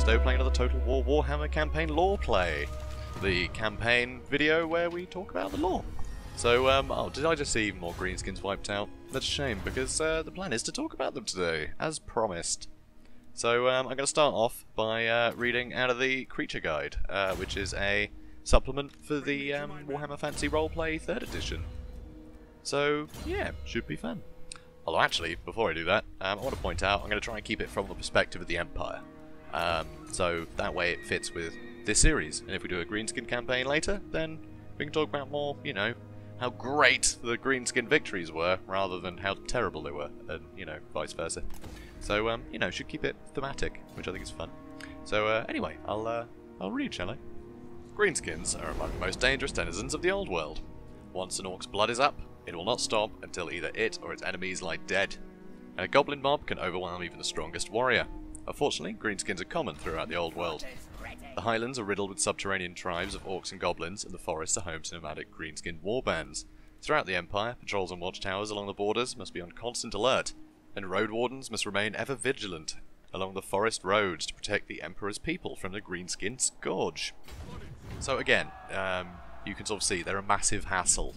today we're playing another Total War Warhammer campaign lore play. The campaign video where we talk about the lore. So, oh, did I just see more Greenskins wiped out? That's a shame, because the plan is to talk about them today, as promised. So, I'm going to start off by reading out of the Creature Guide, which is a supplement for the Warhammer Fantasy Roleplay 3rd edition. So, yeah, should be fun. Although actually, before I do that, I want to point out I'm going to try and keep it from the perspective of the Empire. So that way it fits with this series, and if we do a Greenskin campaign later, then we can talk about more, you know, how great the Greenskin victories were, rather than how terrible they were, and, you know, vice versa. So, you know, should keep it thematic, which I think is fun. So, anyway, I'll read, shall I? Greenskins are among the most dangerous denizens of the old world. Once an orc's blood is up, it will not stop until either it or its enemies lie dead. And a goblin mob can overwhelm even the strongest warrior. Unfortunately, greenskins are common throughout the old world. The highlands are riddled with subterranean tribes of orcs and goblins, and the forests are home to nomadic greenskin warbands. Throughout the Empire, patrols and watchtowers along the borders must be on constant alert, and road wardens must remain ever vigilant along the forest roads to protect the Emperor's people from the greenskin scourge. So again, you can sort of see they're a massive hassle.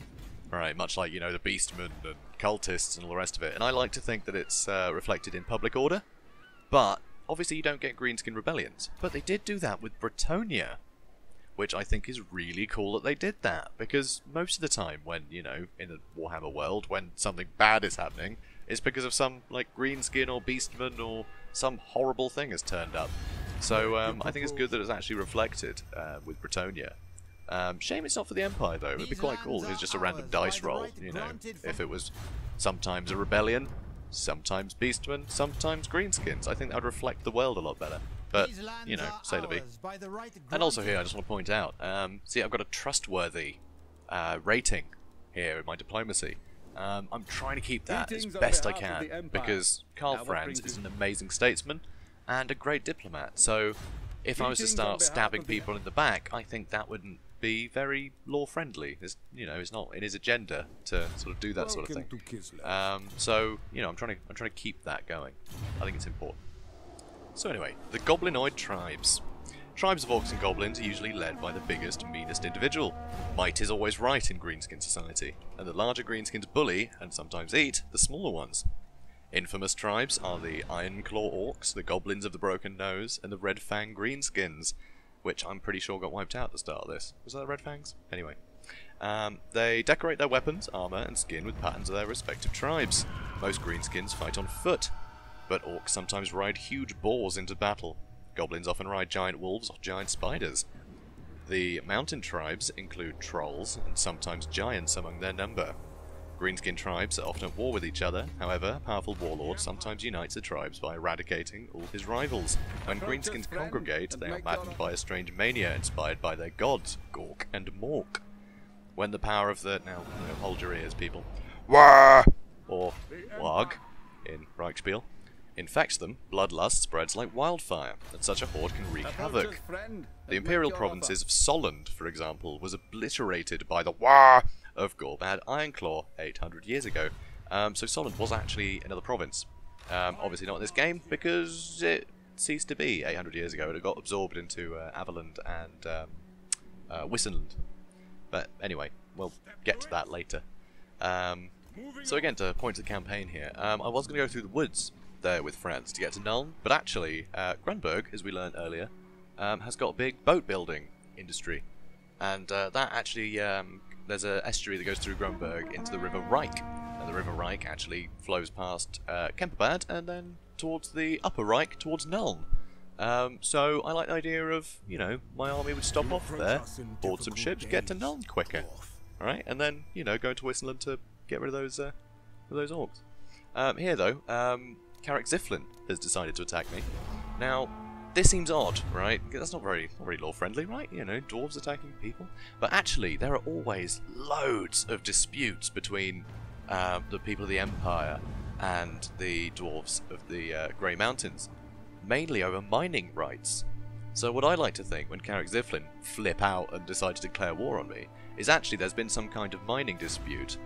Right, much like, you know, the beastmen and cultists and all the rest of it. And I like to think that it's reflected in public order. But, obviously you don't get greenskin rebellions. But they did do that with Bretonnia. Which I think is really cool that they did that. Because most of the time when, you know, in the Warhammer world, when something bad is happening, it's because of some, like, greenskin or beastman or some horrible thing has turned up. So, I think it's good that it's actually reflected with Bretonnia. Shame it's not for the Empire though. It would be quite cool if it was just a random dice roll, you know, if it was sometimes a rebellion, sometimes beastmen, sometimes greenskins. I think that would reflect the world a lot better. But, you know, say la vie. And also here I just want to point out, see, I've got a trustworthy rating here in my diplomacy. I'm trying to keep that as best I can, because Karl Franz is an amazing statesman and a great diplomat, so if I was to start stabbing people in the back, I think that wouldn't be very law-friendly. You know, it's not in his agenda to sort of do that sort of thing. So, you know, I'm trying to keep that going. I think it's important. So anyway, the Goblinoid tribes. Tribes of orcs and goblins are usually led by the biggest, meanest individual. Might is always right in greenskin society, and the larger greenskins bully, and sometimes eat, the smaller ones. Infamous tribes are the Ironclaw Orcs, the Goblins of the Broken Nose, and the Red Fang Greenskins, which I'm pretty sure got wiped out at the start of this. Was that the Red Fangs? Anyway. They decorate their weapons, armour, and skin with patterns of their respective tribes. Most Greenskins fight on foot, but Orcs sometimes ride huge boars into battle. Goblins often ride giant wolves or giant spiders. The mountain tribes include trolls, and sometimes giants among their number. Greenskin tribes are often at war with each other, however, a powerful warlord sometimes unites the tribes by eradicating all his rivals. When Greenskins congregate, they are maddened by a strange mania inspired by their gods, Gork and Mork. When the power of the... now, you know, hold your ears, people. Wah! Or Warg, in Reichspiel, infects them, bloodlust spreads like wildfire, and such a horde can wreak havoc. The imperial provinces of Solland, for example, was obliterated by the Wah! Of Gorbad Ironclaw 800 years ago. So Solland was actually another province. Obviously not in this game, because it ceased to be 800 years ago. It got absorbed into Averland and Wissenland. But anyway, we'll get to that later. So again, to point to the campaign here, I was going to go through the woods there with Franz to get to Nuln, but actually, Grunberg, as we learned earlier, has got a big boat building industry. And that actually... there's an estuary that goes through Grunberg into the River Reich, and the River Reich actually flows past Kemperbad and then towards the Upper Reich, towards Nuln. So I like the idea of, you know, my army would stop off there, board some ships, get to Nuln quicker, alright, and then, you know, go to Wissenland to get rid of those orcs. Here though, Carrick Ziflin has decided to attack me. Now, this seems odd, right? That's not very law-friendly, right? You know, dwarves attacking people. But actually, there are always loads of disputes between the people of the Empire and the dwarves of the Grey Mountains, mainly over mining rights. So what I like to think, when Carrick Ziflin flip out and decide to declare war on me, is actually there's been some kind of mining dispute,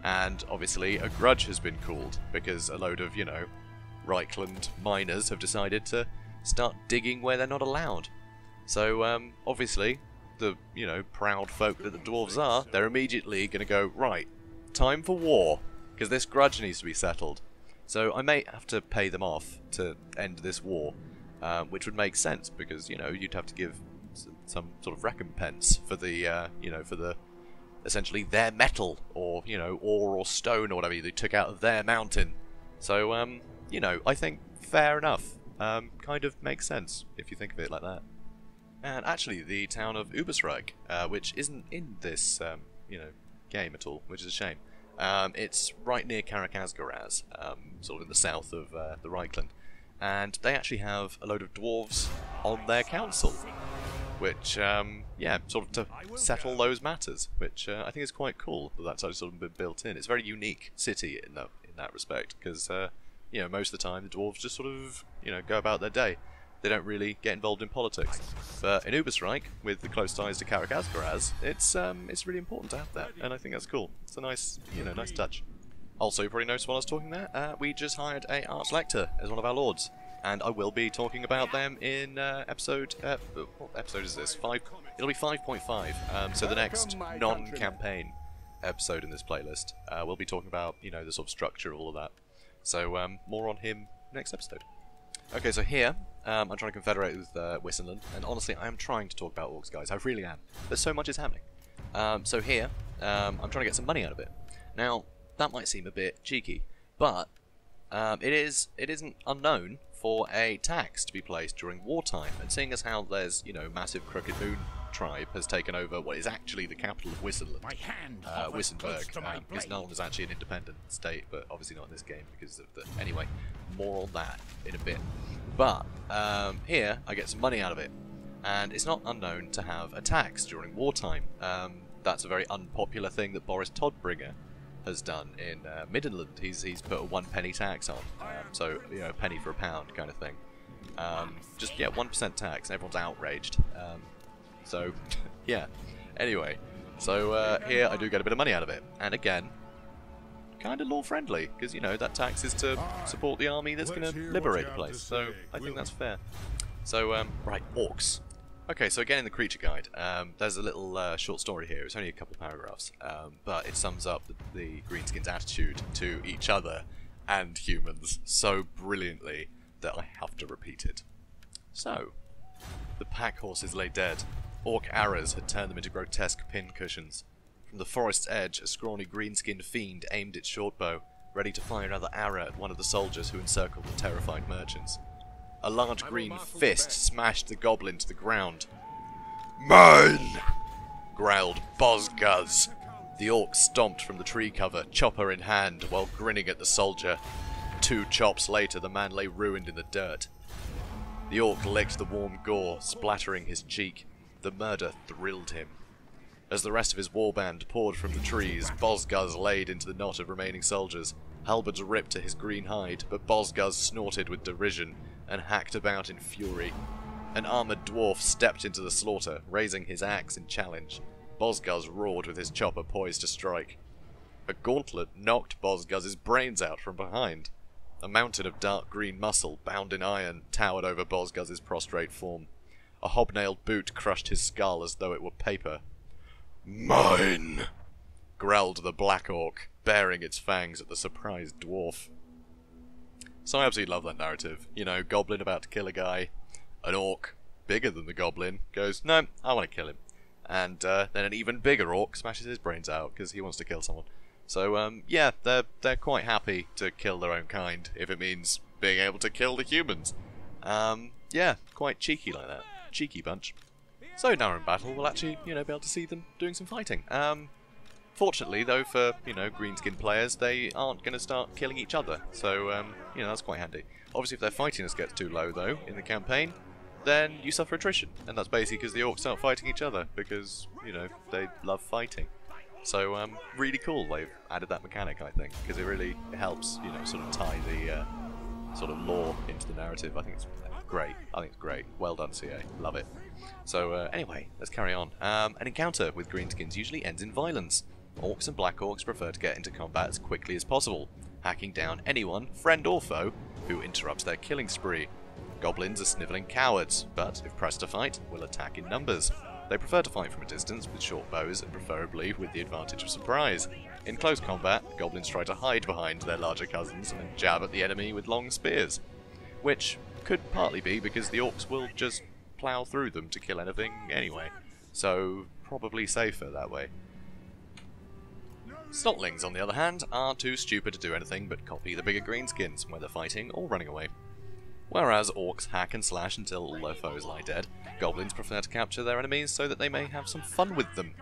and obviously a grudge has been called, because a load of, you know, Reichland miners have decided to start digging where they're not allowed. So obviously, the proud folk that the dwarves are, they're immediately going to go, right, time for war, because this grudge needs to be settled. So I may have to pay them off to end this war, which would make sense because you'd have to give some sort of recompense for the essentially their metal or ore or stone or whatever they took out of their mountain. So I think fair enough. Kind of makes sense if you think of it like that. And actually, the town of Ubersreich, which isn't in this game at all, which is a shame. It's right near Karakazgoraz, sort of in the south of the Reichland, and they actually have a load of dwarves on their council, which sort of to settle those matters, which I think is quite cool that that's sort of been built in. It's a very unique city in that respect, because most of the time the dwarves just sort of go about their day. They don't really get involved in politics. But in Ubersreich, with the close ties to Karakazgoraz, it's really important to have that, and I think that's cool. It's a nice nice touch. Also, you probably noticed while I was talking there, we just hired a Archlector as one of our lords, and I will be talking about them in episode. What episode is this? 5. It'll be 5.5. So the next non-campaign episode in this playlist, we'll be talking about the sort of structure of all of that. So more on him next episode. Okay, so here I'm trying to confederate with Wissenland, and honestly, I am trying to talk about Orcs, guys. I really am. But so much is happening. So here, I'm trying to get some money out of it. Now, that might seem a bit cheeky, but it isn't unknown for a tax to be placed during wartime. And seeing as how there's massive Crooked Moon tribe has taken over what is actually the capital of Wissenland, Wissenberg, is known as actually an independent state, but obviously not in this game because of the. Anyway, more on that in a bit. But here I get some money out of it, and it's not unknown to have a tax during wartime. That's a very unpopular thing that Boris Todbringer has done in Midland. He's put a 1 penny tax on, so a penny for a pound kind of thing. Just 1% tax, and everyone's outraged. So yeah. Anyway, so here I do get a bit of money out of it, and again, kind of law friendly because that tax is to support the army that's going to liberate the place. So I think that's fair. So right, Orcs. Okay, so again in the creature guide, there's a little short story here. It's only a couple paragraphs, but it sums up the Greenskins' attitude to each other and humans so brilliantly that I have to repeat it. So, the pack horses lay dead. Orc arrows had turned them into grotesque pincushions. From the forest's edge, a scrawny green-skinned fiend aimed its shortbow, ready to fire another arrow at one of the soldiers who encircled the terrified merchants. A large green fist smashed the goblin to the ground. "Mine!" growled Bozguz. The orc stomped from the tree cover, chopper in hand, while grinning at the soldier. 2 chops later, the man lay ruined in the dirt. The orc licked the warm gore, splattering his cheek. The murder thrilled him. As the rest of his warband poured from the trees, Bozguz laid into the knot of remaining soldiers. Halberds ripped to his green hide, but Bozguz snorted with derision and hacked about in fury. An armoured dwarf stepped into the slaughter, raising his axe in challenge. Bozguz roared with his chopper poised to strike. A gauntlet knocked Bozguz's brains out from behind. A mountain of dark green muscle, bound in iron, towered over Bozguz's prostrate form. A hobnailed boot crushed his skull as though it were paper. "Mine!" growled the Black Orc, baring its fangs at the surprised dwarf. So I absolutely love that narrative. Goblin about to kill a guy. An orc, bigger than the goblin, goes, "No, I want to kill him." And then an even bigger orc smashes his brains out because he wants to kill someone. So, yeah, they're quite happy to kill their own kind if it means being able to kill the humans. Yeah, quite cheeky like that. Cheeky bunch. So now in battle, we'll actually, be able to see them doing some fighting. Fortunately, though, for, greenskin players, they aren't going to start killing each other. So, that's quite handy. Obviously, if their fightiness gets too low, though, in the campaign, then you suffer attrition. And that's basically because the orcs start fighting each other, because, they love fighting. So, really cool they've added that mechanic, I think, because it really helps, sort of tie the sort of lore into the narrative. I think it's great. I think it's great. Well done, CA. Love it. So, anyway, let's carry on. An encounter with Greenskins usually ends in violence. Orcs and Black Orcs prefer to get into combat as quickly as possible, hacking down anyone, friend or foe, who interrupts their killing spree. Goblins are snivelling cowards, but if pressed to fight, will attack in numbers. They prefer to fight from a distance with short bows and preferably with the advantage of surprise. In close combat, Goblins try to hide behind their larger cousins and jab at the enemy with long spears, which could partly be because the Orcs will just plough through them to kill anything anyway, so probably safer that way. Snotlings, on the other hand, are too stupid to do anything but copy the bigger Greenskins, whether fighting or running away. Whereas Orcs hack and slash until all their foes lie dead, Goblins prefer to capture their enemies so that they may have some fun with them,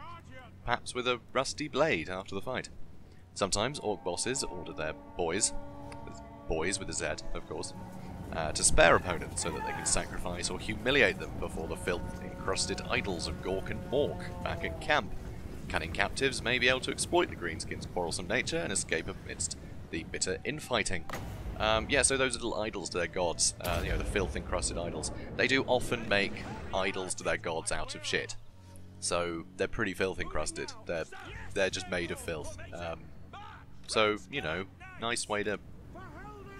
perhaps with a rusty blade after the fight. Sometimes Orc bosses order their boys with a Z, of course, to spare opponents so that they can sacrifice or humiliate them before the filth encrusted idols of Gork and Mork back at camp. Cunning captives may be able to exploit the Greenskins' quarrelsome nature and escape amidst the bitter infighting. Yeah, so those little idols to their gods, you know, the filth encrusted idols, they do often make idols to their gods out of shit. So they're pretty filth encrusted. They're just made of filth. So, you know, nice way to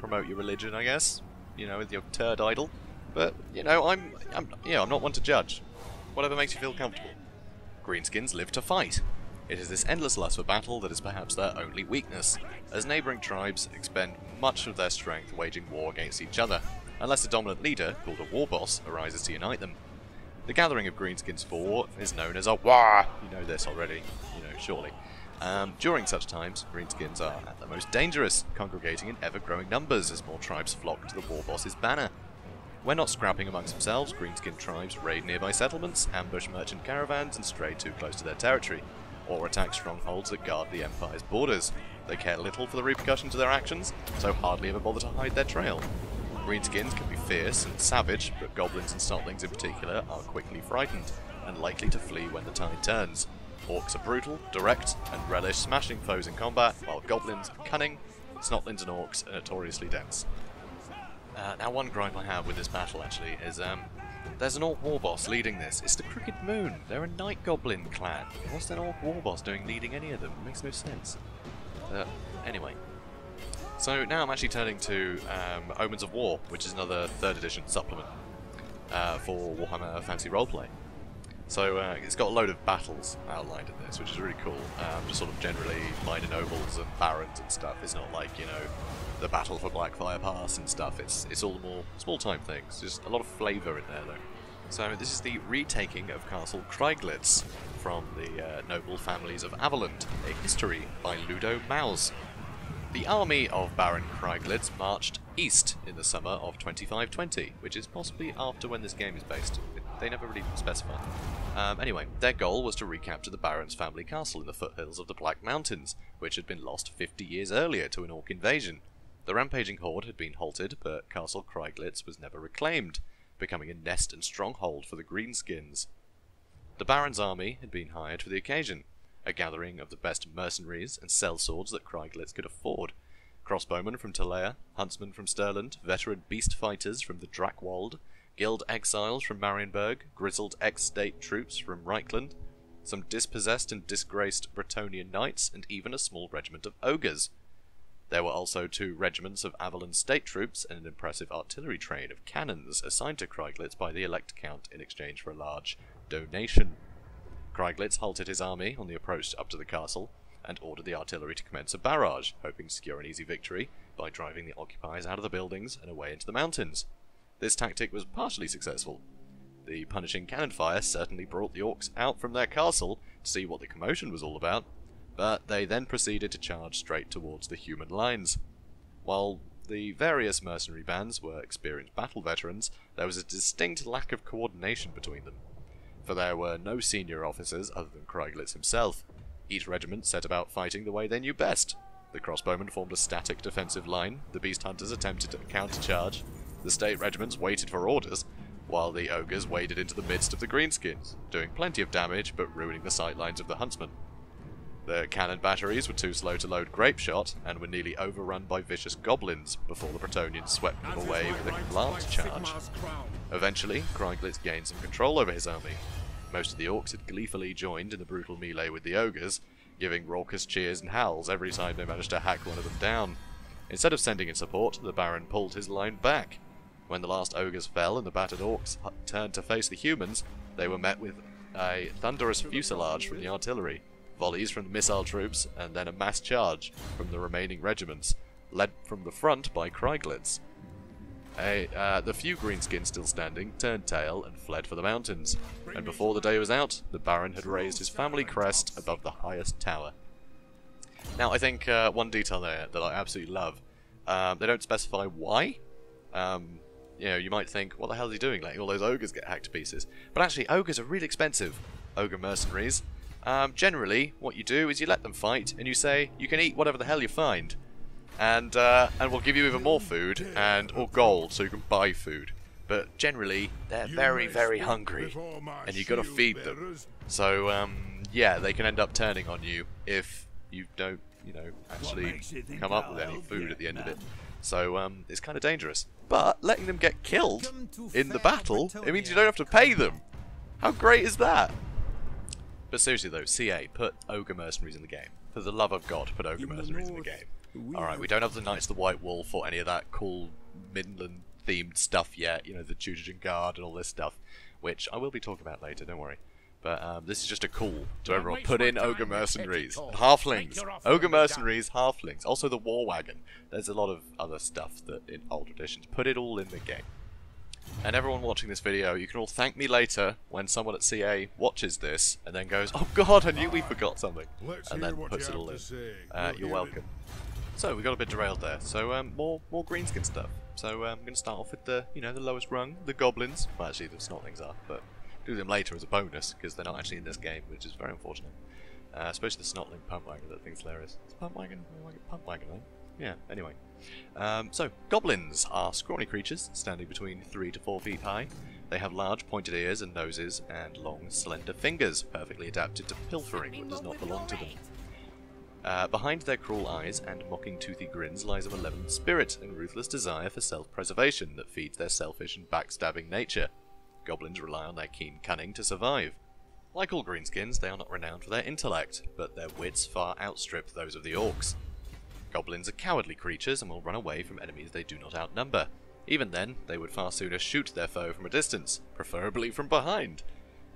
promote your religion, I guess. You know, with your turd idol. But, you know, I'm not one to judge. Whatever makes you feel comfortable. Greenskins live to fight. It is this endless lust for battle that is perhaps their only weakness, as neighbouring tribes expend much of their strength waging war against each other, unless a dominant leader, called a war boss, arises to unite them. The gathering of Greenskins for war is known as a war. You know this already, you know, surely. During such times, Greenskins are at their most dangerous, congregating in ever-growing numbers as more tribes flock to the war boss's banner. When not scrapping amongst themselves, Greenskin tribes raid nearby settlements, ambush merchant caravans and stray too close to their territory, or attack strongholds that guard the Empire's borders. They care little for the repercussions of their actions, so hardly ever bother to hide their trail. Greenskins can be fierce and savage, but Goblins and Snotlings in particular are quickly frightened, and likely to flee when the tide turns. Orcs are brutal, direct, and relish smashing foes in combat, while Goblins are cunning, Snotlings and Orcs are notoriously dense. Now one gripe I have with this battle, actually, is there's an Orc war boss leading this. It's the Crooked Moon. They're a Night Goblin clan. What's an Orc war boss doing leading any of them? It makes no sense. Anyway. So now I'm actually turning to Omens of Warp, which is another 3rd edition supplement for Warhammer Fantasy Roleplay. So it's got a load of battles outlined in this, which is really cool. Just sort of generally minor nobles and barons and stuff. It's not like, you know, the battle for Blackfire Pass and stuff. It's all the more small-time things. Just a lot of flavour in there, though. So this is the retaking of Castle Craiglitz from the noble families of Averland, a history by Ludo Maus. The army of Baron Craiglitz marched east in the summer of 2520, which is possibly after when this game is based. They never really specify. Anyway, their goal was to recapture the Baron's family castle in the foothills of the Black Mountains, which had been lost 50 years earlier to an Orc invasion. The rampaging horde had been halted, but Castle Craiglitz was never reclaimed, becoming a nest and stronghold for the Greenskins. The Baron's army had been hired for the occasion, a gathering of the best mercenaries and sellswords that Craiglitz could afford. Crossbowmen from Talea, huntsmen from Stirland, veteran beast fighters from the Drakwold, guild exiles from Marienburg, grizzled ex-state troops from Reichland, some dispossessed and disgraced Bretonnian knights, and even a small regiment of ogres. There were also 2 regiments of Averland state troops and an impressive artillery train of cannons assigned to Craiglitz by the elect count in exchange for a large donation. Craiglitz halted his army on the approach up to the castle and ordered the artillery to commence a barrage, hoping to secure an easy victory by driving the occupiers out of the buildings and away into the mountains. This tactic was partially successful. The punishing cannon fire certainly brought the Orcs out from their castle to see what the commotion was all about, but they then proceeded to charge straight towards the human lines. While the various mercenary bands were experienced battle veterans, there was a distinct lack of coordination between them, for there were no senior officers other than Craiglitz himself. Each regiment set about fighting the way they knew best. The crossbowmen formed a static defensive line, the beast hunters attempted to countercharge, the state regiments waited for orders, while the ogres waded into the midst of the Greenskins, doing plenty of damage but ruining the sightlines of the huntsmen. The cannon batteries were too slow to load grape shot, and were nearly overrun by vicious goblins before the Bretonnians swept them away with a lance charge. Eventually, Craiglitz gained some control over his army. Most of the Orcs had gleefully joined in the brutal melee with the ogres, giving raucous cheers and howls every time they managed to hack one of them down. Instead of sending in support, the Baron pulled his line back. When the last ogres fell and the battered orcs turned to face the humans, they were met with a thunderous fusillade from the artillery, volleys from the missile troops, and then a mass charge from the remaining regiments, led from the front by Krieglitz. The few greenskins still standing turned tail and fled for the mountains, and before the day was out, the Baron had raised his family crest above the highest tower. Now, I think one detail there that I absolutely love, they don't specify why. You know, you might think, what the hell is he doing, letting all those ogres get hacked to pieces? But actually, ogres are really expensive, ogre mercenaries. Generally, what you do is you let them fight, and you say, you can eat whatever the hell you find. And we'll give you even more food, or gold, so you can buy food. But generally, they're very, very hungry, and you've got to feed them. So, yeah, they can end up turning on you if you don't, you know, actually come up with any food at the end of it. So, it's kind of dangerous. But letting them get killed in the battle, it means you don't have to pay them. How great is that? But seriously though, CA, put ogre mercenaries in the game. For the love of God, put ogre mercenaries in the game. Alright, we don't have the Knights of the White Wolf or any of that cool Midland-themed stuff yet. You know, the Tudor Guard and all this stuff. Which I will be talking about later, don't worry. But this is just a call to everyone. Put in ogre mercenaries. Halflings. Ogre mercenaries, halflings. Also the war wagon. There's a lot of other stuff that in old editions. Put it all in the game. And everyone watching this video, you can all thank me later when someone at CA watches this and then goes, oh god, I knew we forgot something. And then puts it all in. You're welcome. So we got a bit derailed there. So more greenskin stuff. So I'm going to start off with the the lowest rung, the goblins. Well, actually the Snotlings are, but do them later as a bonus because they're not actually in this game, which is very unfortunate. Especially the Snotling pump wagon, that thing's hilarious. It's pump wagon, pump wagon, right? Yeah. Anyway, so goblins are scrawny creatures standing between 3 to 4 feet high. They have large pointed ears and noses and long slender fingers, perfectly adapted to pilfering what does not belong to them. Behind their cruel eyes and mocking toothy grins lies a malevolent spirit and ruthless desire for self-preservation that feeds their selfish and backstabbing nature. Goblins rely on their keen cunning to survive. Like all greenskins, they are not renowned for their intellect, but their wits far outstrip those of the orcs. Goblins are cowardly creatures and will run away from enemies they do not outnumber. Even then, they would far sooner shoot their foe from a distance, preferably from behind.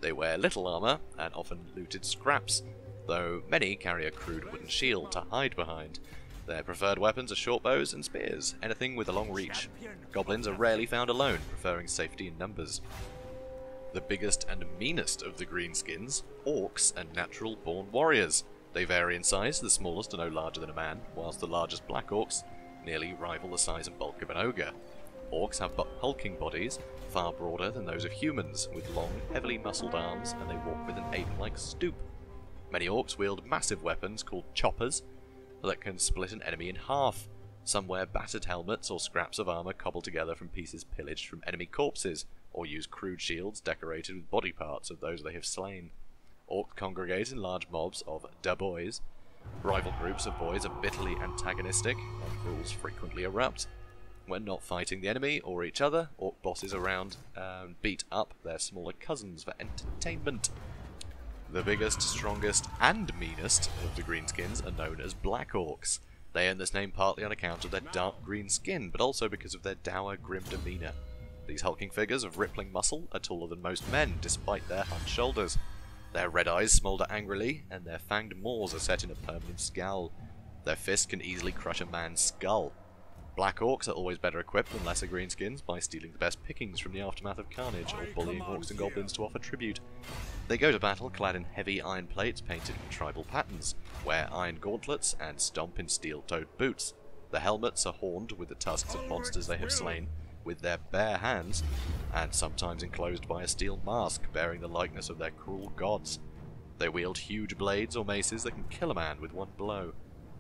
They wear little armour and often looted scraps, though many carry a crude wooden shield to hide behind. Their preferred weapons are short bows and spears, anything with a long reach. Goblins are rarely found alone, preferring safety in numbers. The biggest and meanest of the greenskins, orcs are natural-born warriors. They vary in size, the smallest are no larger than a man, whilst the largest black orcs nearly rival the size and bulk of an ogre. Orcs have hulking bodies, far broader than those of humans, with long, heavily muscled arms, and they walk with an ape-like stoop. Many orcs wield massive weapons called choppers that can split an enemy in half. Some wear battered helmets or scraps of armour cobbled together from pieces pillaged from enemy corpses, or use crude shields decorated with body parts of those they have slain. Orcs congregate in large mobs of da-boys. Rival groups of boys are bitterly antagonistic, and rules frequently erupt. When not fighting the enemy or each other, orc bosses around beat up their smaller cousins for entertainment. The biggest, strongest, and meanest of the greenskins are known as black orcs. They earn this name partly on account of their dark green skin, but also because of their dour, grim demeanour. These hulking figures of rippling muscle are taller than most men, despite their hunched shoulders. Their red eyes smoulder angrily, and their fanged maws are set in a permanent scowl. Their fists can easily crush a man's skull. Black orcs are always better equipped than lesser greenskins by stealing the best pickings from the aftermath of carnage, or bullying orcs and goblins to offer tribute. They go to battle clad in heavy iron plates painted in tribal patterns, wear iron gauntlets, and stomp in steel-toed boots. The helmets are horned with the tusks of monsters they have slain, with their bare hands, and sometimes enclosed by a steel mask bearing the likeness of their cruel gods. They wield huge blades or maces that can kill a man with one blow.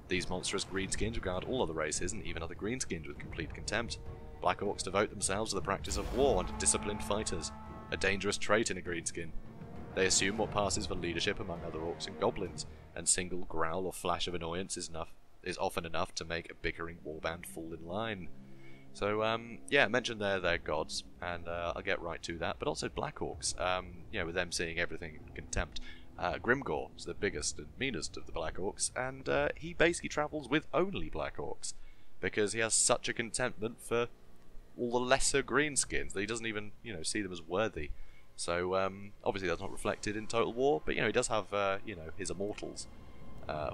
These monstrous greenskins regard all other races and even other greenskins with complete contempt. Black orcs devote themselves to the practice of war and are disciplined fighters, a dangerous trait in a greenskin. They assume what passes for leadership among other orcs and goblins, and single growl or flash of annoyance is often enough to make a bickering warband fall in line. So, yeah, I mentioned they're gods, and I'll get right to that, but also Black Orcs, with them seeing everything in contempt. Grimgor is the biggest and meanest of the Black Orcs, and he basically travels with only Black Orcs, because he has such a contentment for all the lesser greenskins. That he doesn't even, you know, see them as worthy. So obviously that's not reflected in Total War, but you know, he does have you know, his immortals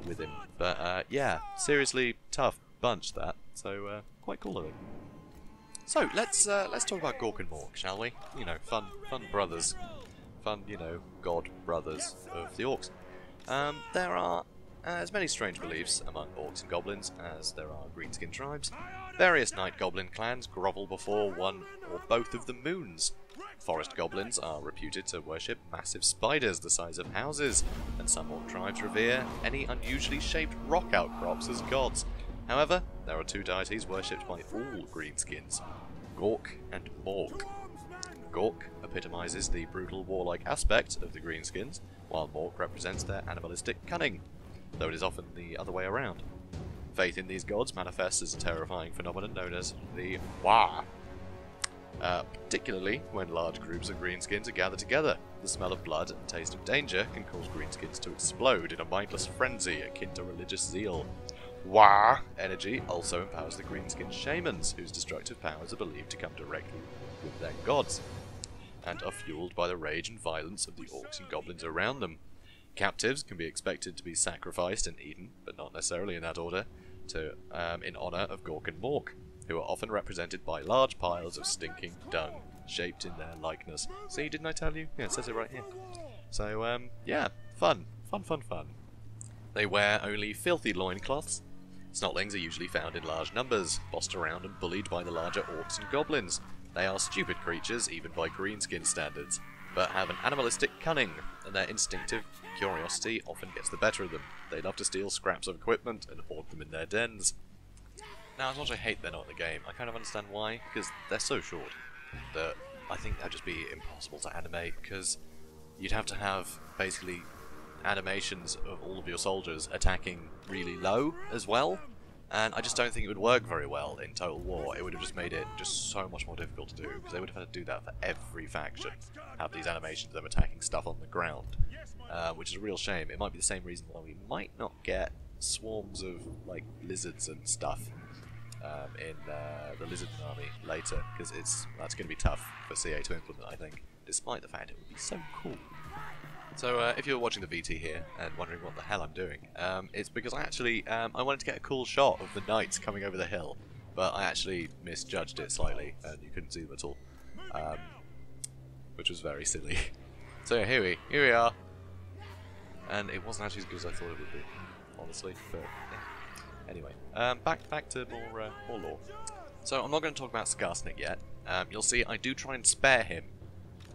with him. But yeah, seriously tough bunch that. So quite cool of him. So let's talk about Gork and Mork, shall we? You know, fun brothers, fun, you know, god brothers of the Orcs. There are as many strange beliefs among Orcs and Goblins as there are greenskin tribes. Various night goblin clans grovel before one or both of the moons. Forest goblins are reputed to worship massive spiders the size of houses, and some Orc tribes revere any unusually shaped rock outcrops as gods. However, there are two deities worshipped by all greenskins, Gork and Mork. Gork epitomises the brutal warlike aspect of the greenskins, while Mork represents their animalistic cunning, though it is often the other way around. Faith in these gods manifests as a terrifying phenomenon known as the Wah. Particularly when large groups of greenskins are gathered together. The smell of blood and taste of danger can cause greenskins to explode in a mindless frenzy akin to religious zeal. Wah energy also empowers the greenskin shamans, whose destructive powers are believed to come directly with their gods, and are fueled by the rage and violence of the Orcs and Goblins around them. Captives can be expected to be sacrificed and eaten, but not necessarily in that order, in honour of Gork and Mork, who are often represented by large piles of stinking dung, shaped in their likeness. See, didn't I tell you? Yeah, it says it right here. So, yeah, fun. They wear only filthy loincloths. Snotlings are usually found in large numbers, bossed around and bullied by the larger Orcs and Goblins. They are stupid creatures, even by greenskin standards, but have an animalistic cunning, and their instinctive curiosity often gets the better of them. They love to steal scraps of equipment and hoard them in their dens. Now, as much as I hate they're not in the game, I kind of understand why, because they're so short that I think that'd just be impossible to animate, because you'd have to have, basically, animations of all of your soldiers attacking really low as well, and I just don't think it would work very well in Total War. It would have just made it just so much more difficult to do, because they would have had to do that for every faction, have these animations of them attacking stuff on the ground, which is a real shame. It might be the same reason why we might not get swarms of, like, lizards and stuff in the Lizard Army later, because that's going to be tough for CA to implement, I think, despite the fact it would be so cool. So if you're watching the VT here and wondering what the hell I'm doing, it's because I actually I wanted to get a cool shot of the knights coming over the hill, but I actually misjudged it slightly and you couldn't see them at all, which was very silly. So yeah, here we are, and it wasn't actually as good as I thought it would be, honestly. But yeah. Anyway, back to more lore. So I'm not going to talk about Skarsnik yet. You'll see I do try and spare him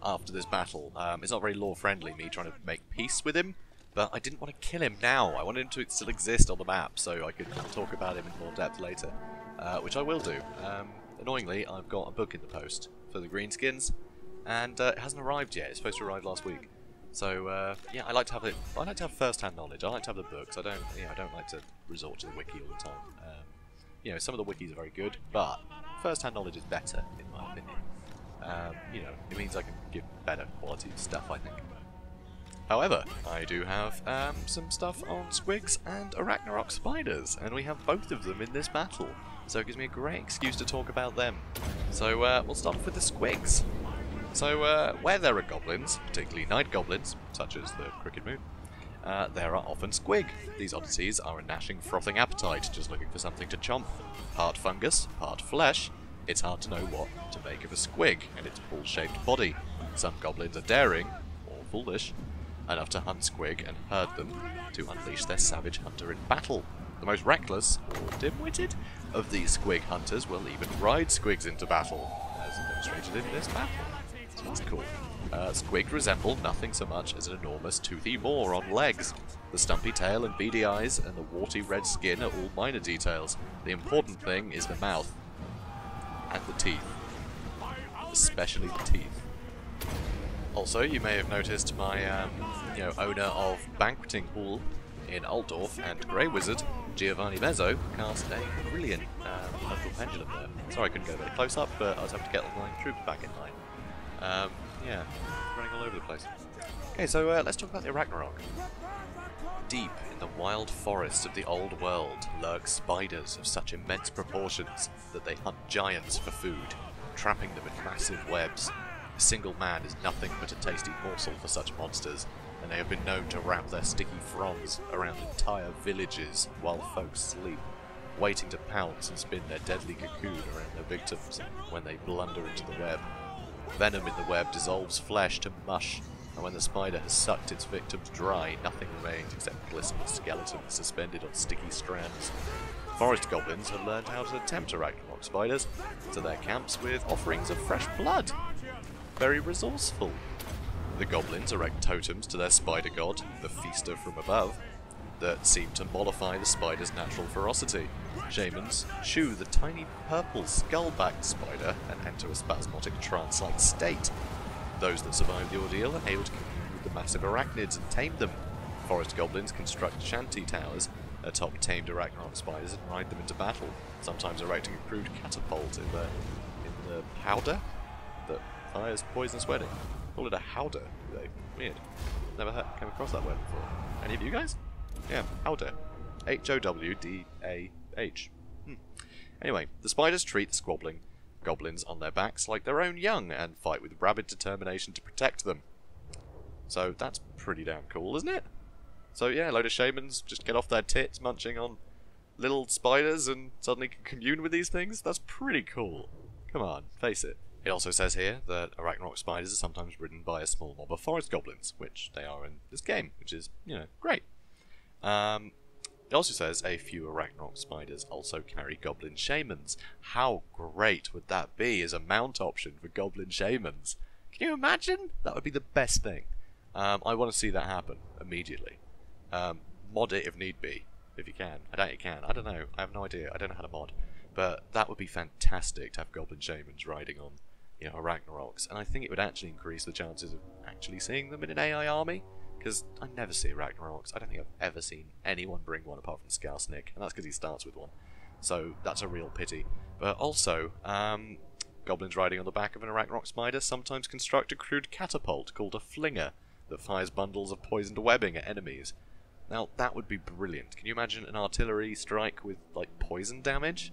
after this battle. It's not very lore-friendly, me trying to make peace with him, but I didn't want to kill him now. I wanted him to still exist on the map, so I could talk about him in more depth later, which I will do. Annoyingly, I've got a book in the post for the Greenskins, and it hasn't arrived yet. It's supposed to arrive last week. So yeah, I like to have it. I like to have first-hand knowledge. I like to have the books. I don't like to resort to the wiki all the time. You know, some of the wikis are very good, but first-hand knowledge is better, in my opinion. You know, it means I can give better quality stuff, I think. However, I do have some stuff on Squigs and Ragnarok spiders, and we have both of them in this battle, so it gives me a great excuse to talk about them. So we'll start off with the Squigs. So where there are goblins, particularly night goblins, such as the Crooked Moon, there are often squig. These oddities are a gnashing, frothing appetite, just looking for something to chomp. Part fungus, part flesh. It's hard to know what to make of a squig and its ball-shaped body. Some goblins are daring, or foolish, enough to hunt squig and herd them to unleash their savage hunter in battle. The most reckless, or dim-witted, of these squig hunters will even ride squigs into battle, as demonstrated in this battle. So that's cool. Squig resemble nothing so much as an enormous toothy maw on legs. The stumpy tail and beady eyes and the warty red skin are all minor details. The important thing is the mouth. And the teeth. Especially the teeth. Also, you may have noticed my, owner of Banqueting Hall in Altdorf and Grey Wizard, Giovanni Mezzo, cast a brilliant mental pendulum there. Sorry I couldn't get a bit close up, but I was having to get the line troops back in line. Yeah, running all over the place. Okay, so let's talk about the Ragnarok. Deep in the wild forests of the old world lurk spiders of such immense proportions that they hunt giants for food. trapping them in massive webs. A single man is nothing but a tasty morsel for such monsters, and they have been known to wrap their sticky fronds around entire villages while folks sleep, waiting to pounce and spin their deadly cocoon around their victims when they blunder into the web. Venom in the web dissolves flesh to mush, and when the spider has sucked its victims dry, nothing remains except glistening skeletons suspended on sticky strands. Forest goblins have learned how to tempt Ragnarok spiders to their camps with offerings of fresh blood. Very resourceful. The goblins erect totems to their spider god, the feaster from above, that seem to mollify the spider's natural ferocity. Shamans chew the tiny purple skull-backed spider and enter a spasmodic trance-like state. Those that survive the ordeal are able to commune with the massive arachnids and tame them. Forest goblins construct shanty towers atop tamed Ragnarok spiders and ride them into battle, sometimes erecting a crude catapult in the powder that fires poisonous wedding. Call it a howder, do they? Weird. Never came across that word before. Any of you guys? Yeah, howder. H-O-W-D-A-H. Anyway, the spiders treat the squabbling goblins on their backs like their own young and fight with rabid determination to protect them. So that's pretty damn cool, isn't it? So yeah, a load of shamans just get off their tits munching on little spiders and suddenly can commune with these things? That's pretty cool. Come on, face it. It also says here that Ragnarok spiders are sometimes ridden by a small mob of forest goblins, which they are in this game, which is, you know, great. It also says a few Ragnarok spiders also carry goblin shamans. How great would that be as a mount option for goblin shamans? Can you imagine? That would be the best thing. I want to see that happen immediately. Mod it if need be, if you can. I doubt you can. I don't know. I have no idea. I don't know how to mod. But that would be fantastic to have goblin shamans riding on, you know, Ragnaroks. And I think it would actually increase the chances of actually seeing them in an AI army. Because I never see Ragnaroks. I don't think I've ever seen anyone bring one apart from Scousnick, and that's because he starts with one. So that's a real pity. But also, goblins riding on the back of an Ragnarok spider sometimes construct a crude catapult called a flinger that fires bundles of poisoned webbing at enemies. Now, that would be brilliant. Can you imagine an artillery strike with, like, poison damage?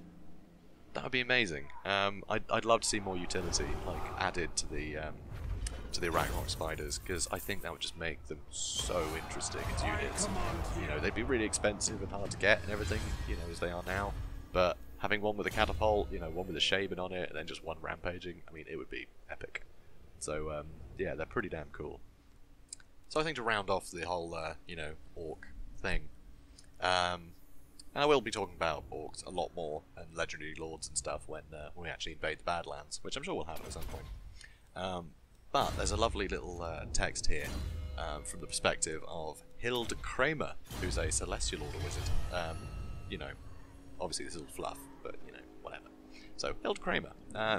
That would be amazing. I'd love to see more utility, like, added to the Ragnarok spiders, because I think that would just make them so interesting as units. You know, they'd be really expensive and hard to get and everything, you know, as they are now. But having one with a catapult, you know, one with a shaman on it, and then just one rampaging, I mean, it would be epic. So, yeah, they're pretty damn cool. So I think to round off the whole, you know, orc thing, and I will be talking about orcs a lot more, and legendary lords and stuff when we actually invade the Badlands, which I'm sure we'll have at some point. But there's a lovely little text here from the perspective of Hild Kramer, who's a Celestial Order wizard. You know, obviously this is all fluff, but, you know, whatever. So, Hild Kramer,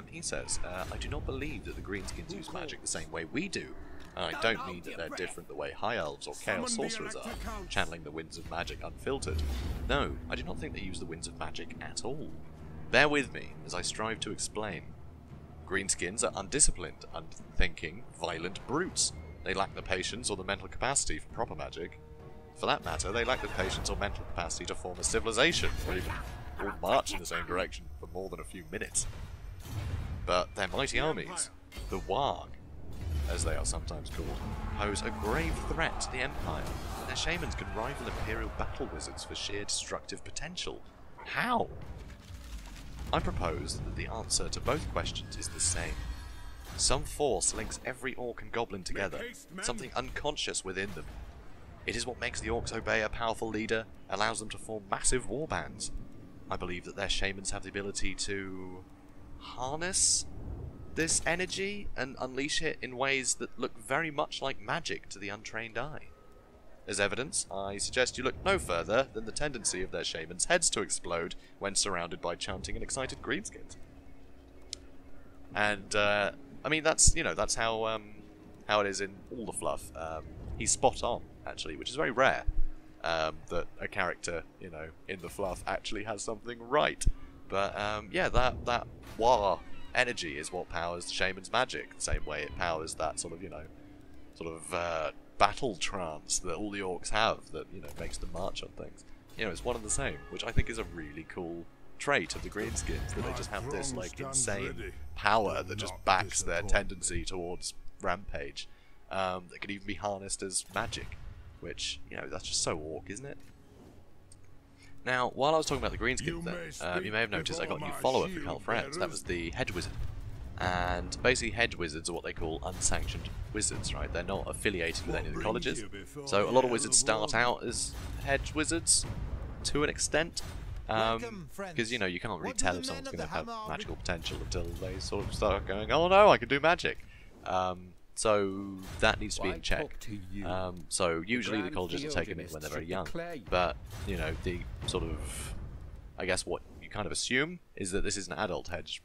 he says, I do not believe that the Greenskins use magic the same way we do. I don't mean that they're different the way High Elves or Chaos Sorcerers are, channeling the winds of magic unfiltered. No, I do not think they use the winds of magic at all. Bear with me as I strive to explain. Greenskins are undisciplined, unthinking, violent brutes. They lack the patience or the mental capacity for proper magic. For that matter, they lack the patience or mental capacity to form a civilization, or even all march in the same direction for more than a few minutes. But their mighty armies, the Warg, as they are sometimes called, pose a grave threat to the Empire, and their shamans can rival Imperial battle wizards for sheer destructive potential. How? I propose that the answer to both questions is the same. Some force links every orc and goblin together, something unconscious within them. It is what makes the orcs obey a powerful leader, allows them to form massive warbands. I believe that their shamans have the ability to harness this energy and unleash it in ways that look very much like magic to the untrained eye. As evidence, I suggest you look no further than the tendency of their shamans' heads to explode when surrounded by chanting and excited greenskins. And, I mean, that's, you know, that's how it is in all the fluff. He's spot on, actually, which is very rare, that a character, you know, in the fluff actually has something right. But, yeah, that War energy is what powers the shaman's magic, the same way it powers that sort of, you know, battle trance that all the orcs have that, you know, makes them march on things. You know, it's one and the same, which I think is a really cool trait of the Greenskins, that they just have this like insane power that just backs their tendency towards rampage. That could even be harnessed as magic, which, you know, that's just so orc, isn't it? Now, while I was talking about the Greenskins then, you may have noticed I got a new follower for Carl Franz. That was the Hedge Wizard. And basically Hedge Wizards are what they call unsanctioned wizards, right? They're not affiliated with any of the colleges. So a lot of wizards start out as Hedge Wizards, to an extent. Because, you know, you can't really tell if someone's going to have magical potential until they sort of start going, oh no, I can do magic. So that needs to be in check. So usually the colleges are taken in when they're very young. But, you know, the sort of, I guess what you kind of assume is that this is an adult hedge,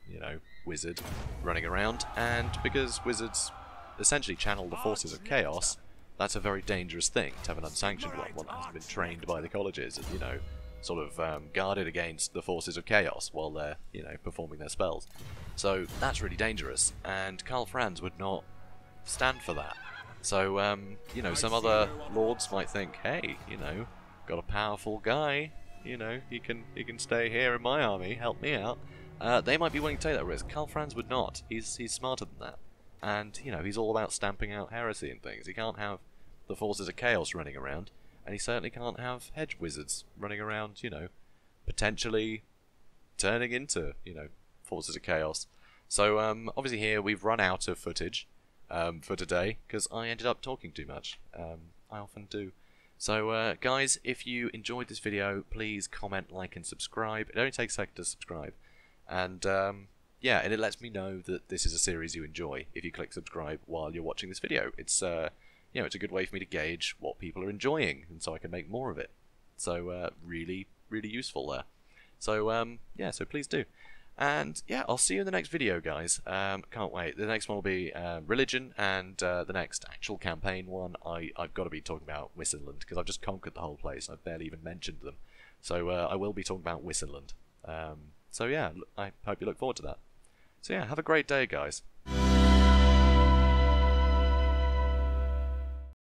you know, wizard running around. And because wizards essentially channel the forces of chaos, that's a very dangerous thing to have an unsanctioned one that hasn't been trained by the colleges and, you know, sort of guarded against the forces of chaos while they're, you know, performing their spells. So that's really dangerous, and Carl Franz would not stand for that. So, you know, some other lords might think, hey, you know, got a powerful guy, you know, he can stay here in my army, help me out. They might be willing to take that risk. Carl Franz would not. He's smarter than that. And, you know, he's all about stamping out heresy and things. He can't have the forces of chaos running around, and he certainly can't have hedge wizards running around, you know, potentially turning into, you know, forces of chaos. So, obviously here we've run out of footage for today, because I ended up talking too much. I often do. So, guys, if you enjoyed this video, please comment, like, and subscribe. It only takes a second to subscribe. And, yeah, and it lets me know that this is a series you enjoy if you click subscribe while you're watching this video. It's, you know, it's a good way for me to gauge what people are enjoying, and so I can make more of it. So, really, really useful there. So, yeah, so please do. And, yeah, I'll see you in the next video, guys. Can't wait. The next one will be religion, and the next actual campaign one, I've got to be talking about Wissenland, because I've just conquered the whole place. I've barely even mentioned them. So, I will be talking about Wissenland. So, yeah, I hope you look forward to that. So, yeah, have a great day, guys.